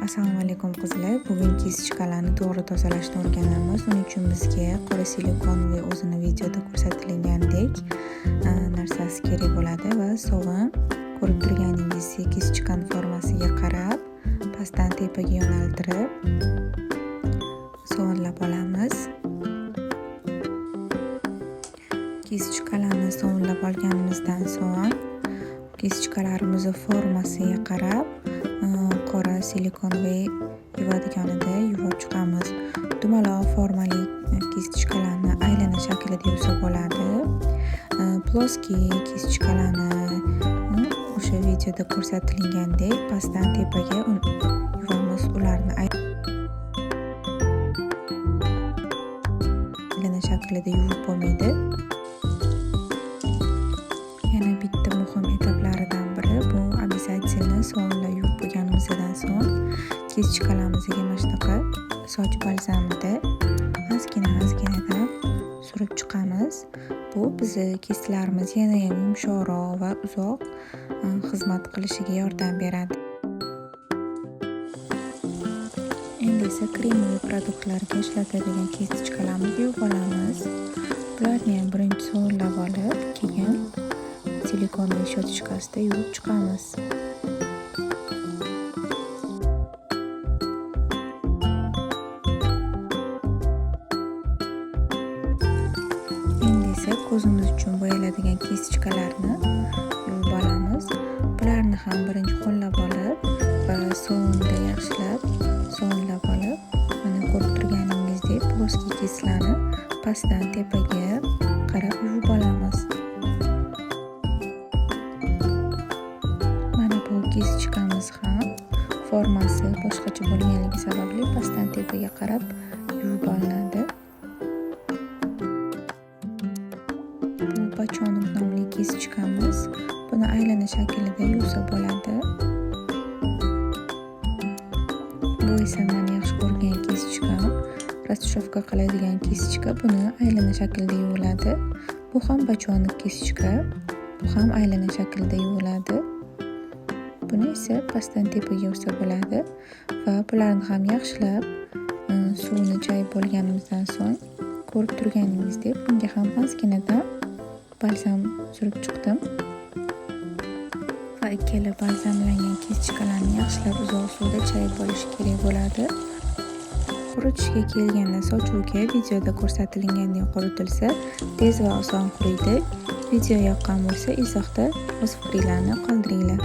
Assalomu alaykum qizlar. Bugun kisichkalarni to'g'ri tozalashni o'rganamiz. Uning uchun bizga qora silikon va o'zini videoda ko'rsatilgandek narsasi kerak bo'ladi va sovun. Ko'rib turganingizdek kisichkani formasiga qarab, pastdan tepaga yo'naltirib sovunlab olamiz. Kisichkalarni sovunlab olganimizdan so'ng kisichkalarimizni formasiga qarab qora silikon va yuvadiganida yuvib chiqamiz. Dumaloq formali kisichkalarni aylana shaklida yuvsa bo'ladi. Ploskiy kisichkalarni o'sha videoda ko'rsatilgandek pastdan tepaga yuvamiz. Ularni aylana shaklida yuvib bo'lmaydi. Yana bitta muhim etaplaridan biri bu обязательно sovunla yuvib bo'lganimizdan so'ng kisichkalarimizga mana shunaqa soch balzamida ozginadan surib chiqamiz. Bu bizni kisilarimiz yana ham yumshoqroq va uzoq xizmat qilishiga yordam beradi. Endi esa kremli produktlarga ishlatadigan kisichkalarimizni yuvib olamiz. Bularni ham birinchi sovunlab olib, keyin silikonli щеточкасida yuvib chiqamiz. Endi esa ko'zimiz uchun bo'yaladigan kisichkalarni yuvib olamiz. Bularni ham birinchi qo'llab olib va sovunda yaxshilab sovunlab olib, mana ko'rib turganingizdek ploskiy kislarni pastdan tepaga qarab yuvib olamiz. Kisichkamiz ham formasi boshqacha bo'lganligi sababli pastdan tepaga qarab yuvib olinadi. Bu Bachonov nomli kisichkamiz. Buni aylana shaklida yuvsa bo'ladi. Bu esa men yaxshi ko'rgan kisichkam. Расшифровка qiladigan kisichka. Buni aylana shaklida yuviladi. Bu ham Bachonov kisichka. Bu ham aylana shaklida yuviladi. Buni esa pastdan tepaga yuvsa bo'ladi va bularni ham yaxshilab suvni chayib bo'lganimizdan so'ng ko'rib turganingizdek bunga ham ozginadan balzam surib chiqdim. Va ikkala balzamlangan kisichkalarni yaxshilab uzoq suvda chayib bo'lishi kerak bo'ladi. Quritishga kelganda sochuvga videoda ko'rsatilgandek quritilsa tez va oson quriydi. Video yoqqan bo'lsa izohda o'z fikringizni qoldiringlar.